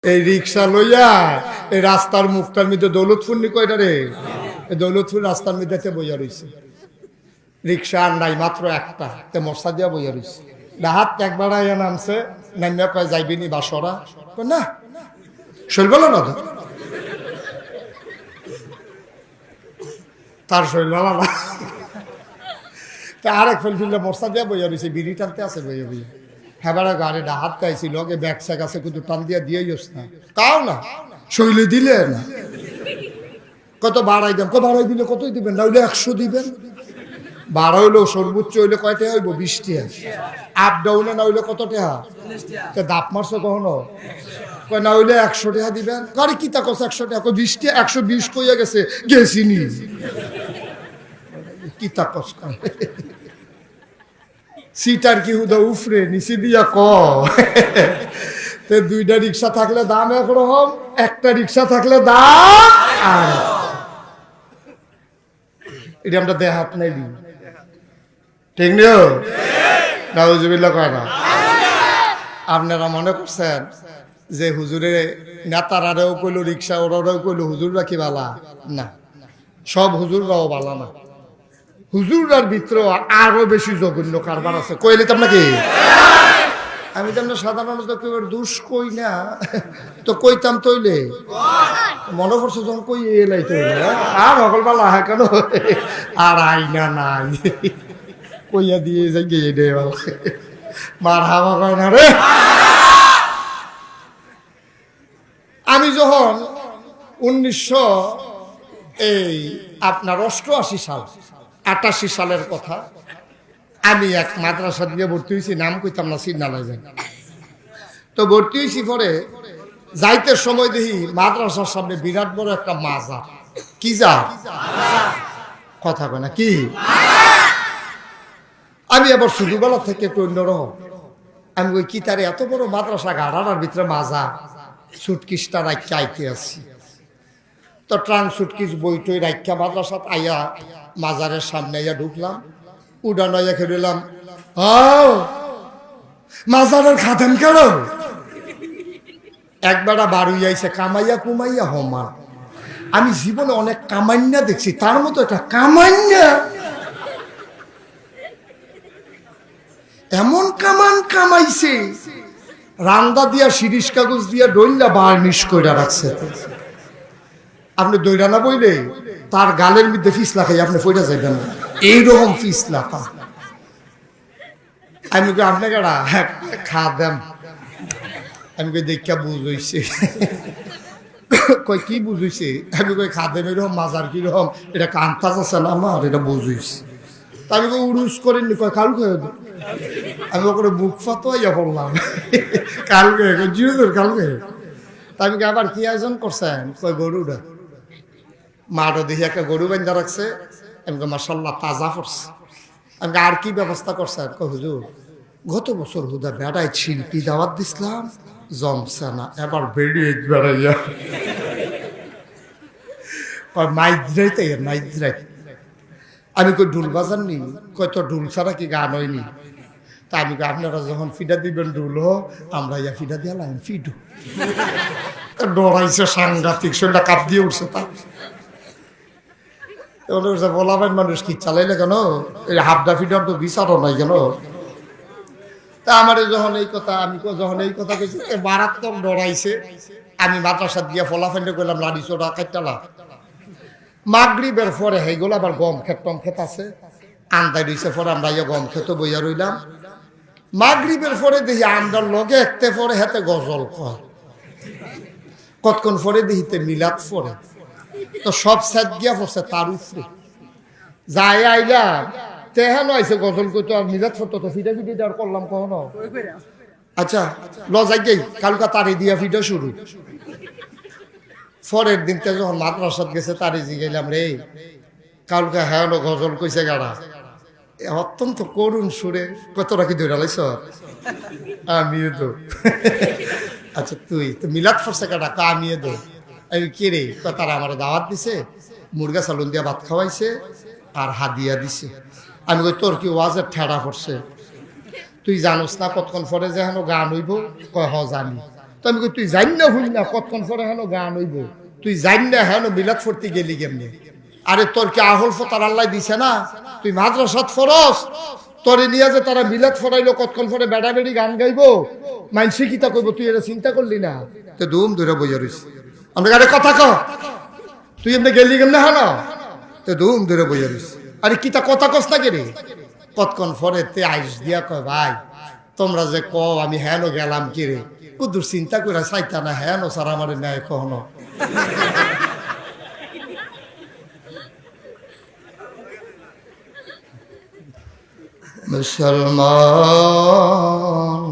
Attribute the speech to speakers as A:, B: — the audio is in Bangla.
A: এই রিক্সা লইয়া এই রাস্তার মুখটার মধ্যে দৌলতপুর নি কয়টা রে, এই দৌলতপুর রাস্তার মধ্যে বইয়া রইছে। রিক্সা আর নাই, মাত্র একটা, মশা দিয়া বইয়া রইছে। ডাহাত একবার আইয়া নামছে, নামিয়া কয় যাইবিনি বাসরা, না শৈল বলো না তো, তার শৈল বলা না। আরেক ফেল ফিরলে মশা দিয়া বইয়া রইছে, বিড়ি টানতে আছে বইয়া বইয়া। হ্যাঁ গাড়ি ডাহাত খাইছিল, ব্যাগ স্যাগ আছে কিন্তু টান দিয়া দিয়েইস না, তাও না শৈলে দিলে না। কত বাড়াই দেন, বাড়াই দিলে কতই দিবেন, না হইলে 100 দিবেন। বাড়া হইলেও সর্বোচ্চ হইলে কয়টা হইব, 20 টাকা। আপ ডাউনে না হইলে কত টাকা, দাপ মারছো কখনো, কয় না হইলে 100 টাকা দিবেন। গাড়ি কি তা কস 100 টাকা, 20 টাকা, 120 কইয়া গেছে, গেছি নি কি তা কস। সিটার কি হুদা উফরে নিচে দিয়া ক। দুইটা রিক্সা থাকলে দাম একরকম, একটা রিক্সা থাকলে দাম আর। এটা আমরা দেহাত নাই দিই, ঠিক নিও নাউজুবিল্লাহ কয় না। আপনারা মনে করছেন যে হুজুরে নেতারারেও কইল রিক্সা ওরাও কইল হুজুররা কি বালা, না সব হুজুররাও বালা না। হুজুরার ভিতরে আরো বেশি জঘন্য কারবার আছে, কইলে তো আপনাকে। আমি তো সাধারণত কেউ দুষ কই না, তো কইতাম তৈলে মনে করছো যখন কই এলাই তৈলে আর সকলবেলা আহা কেন আর আইনা নাই কইয়া দিয়ে যাই গিয়ে দে মার হাওয়া কয় না রে। আমি যখন 1988 সাল 88 সালের কথা, আমি এক মাদ্রাসা দিয়ে ভর্তি হয়েছি, নাম কইতাম না, সিগনালে যাই। তো ভর্তি হয়েছি, পরে যাইতে সময় দেখি মাদ্রাসার সামনে বিরাট বড় একটা মাজার। কি যা কথা কয় না কি, আমি আবার ছোটবেলা থেকে একটু অন্যরকম। আমি ওই কি তার এত বড় মাদ্রাসা গাড়ার ভিতরে মাজা, সুটকিসটা রাখা আইতে আছি। তো ট্রাঙ্ক সুটকিস বইটই রাখা মাদ্রাসাত আইয়া মাজারের সামনে আইয়া ঢুকলাম, উড়ান আইয়া খেলাম, মাজারের খাদেন কেন একবেলা বাড়ি আইছে কামাইয়া কুমাইয়া হমা। আমি জীবনে অনেক কামাইন্যা দেখছি, তার মতো একটা কামাইন্যা, এমন কামান কামাইছে, রান্দা দিয়া শিরিষ কাগজ দিয়া ডইলা বার্নিশ কইরা রাখছে। আপনি দইরা না বইলে তার গালের মধ্যে ফিসলা খাই আপনি ফইরা যাইবেন না, এইরকম ফিসলা পা। আমি কই আপনাকে খা দেন, আমি কই দেখা বুঝইছে, কই কি বুঝইছে, আমি কই খা দেন এরকম মাজার কিরকম, এটা কান্তাজ আছে না আমার, এটা বুঝইছে। তা আমি কই উড়ুস করেননি, কয় কাল খেয়ে দে। আমি ওখানে মুখ ফাতো ইয়া বললাম কালকে জিরোদুর কালকে। তা আমি আবার কি আয়োজন করছেন, কয় গরুটা মাঠও দেখি একটা গরু বান্ধা রাখছে। আমি মাশাআল্লাহ তাজা পড়ছে। আমি আর কি ব্যবস্থা করছেন, কয় হুজুর গত বছর হুদা বেড়ায় শিল্পী দাওয়াত দিছিলাম, জমছে না, এবার বেরিয়ে বেড়াইয়া মাইদ্রাই তাই মাইদ্রাই। আমি কই ঢুল বাজার নি, কয় তো ঢুল ছাড়া কি গান হয়নি। তা আমি আপনারা যখন ফিডা দিবেন ঢুল আমরা ইয়া ফিডা দিয়া লাইন ফিডু ডরাইছে সাংঘাতিক, শরীরটা কাপ দিয়ে উঠছে। তা বলাবেন মানুষ কি চালাইলে কেন, এই হাফডা ফিডার তো বিচারও নাই কেন। তা আমার যখন এই কথা, আমি যখন এই কথা কইছি মারাত্মক ডরাইছে। আমি মাদ্রাসা দিয়া ফলাফেন্ডে করলাম লাড়ি চোরা কাটটালা। মাগরিবের পরে হেগুলো আবার গম ক্ষেত টম ক্ষেত আছে, আন্দাই রইছে, পরে আমরা ইয়ে গম ক্ষেত বইয়া রইলাম। মাগরিবের পরে দেখি আমদার লগে একতে পরে হাতে গজল কয়, কতক্ষণ পরে দেখিতে মিলাদ পরে। তো সব সাত গিয়া পড়ছে তার উপরে যাই আইলাম, তেহান আইসে গজল করতো আর মিলাদ পড়তো, তো ফিডা ফিডি দেওয়ার করলাম কখনো। আচ্ছা লজাই যাই কালকা তারি দিয়া ফিডা শুরু। পরের দিন যখন মাদ্রাসাত গেছে তারি জিগাইলাম, রে কালকা হ্যাঁ গজল কইছে গাড়া, অত্যন্ত করুণ সুরে, কতটা কি ধরে লাইছ, আমিও তো। আচ্ছা তুই তো মিলাদ ফরসে কাটা, আমিও দো। আমি কে রে, তারা আমার দাওয়াত দিছে, মুরগা চালুন দিয়া ভাত খাওয়াইছে আর হাদিয়া দিছে। আমি কই তোর কি ওয়াজের ঠেড়া পড়ছে, তুই জানোস না কতক্ষণ পরে যে হেন গান হইব, কয় হ জানি। তো আমি কই তুই জান না হইল না কতক্ষণ পরে হেন গান হইব, তুই জান না হেন বিলাত ফুর্তি গেলি কেমনি? আরে তোর কি আহল ফতার আল্লাহ দিছে না? তুই মাদ্রাসাত ফরস, তোরে নিয়ে যে তারা মিলাদ ফরাইলো, কতক্ষণ পরে বেড়া বেড়ি গান গাইবো, মানসি কিতা কইব, তুই এটা চিন্তা করলি না? তো ধুম ধরে বইয়া রইছে। আমরা আরে কথা ক, তুই এমনি গেলি কেমনে হ্যাঁ না? তো ধুম ধরে বইয়া রইছে। আরে কিতা কথা কস না কে রে? কতক্ষণ পরে তে আইস দিয়া কয় ভাই তোমরা যে ক আমি হেন গেলাম কি রে, কুদুর চিন্তা করে চাইতা না হেন স্যার আমার ন্যায় কখনো। মুসলমান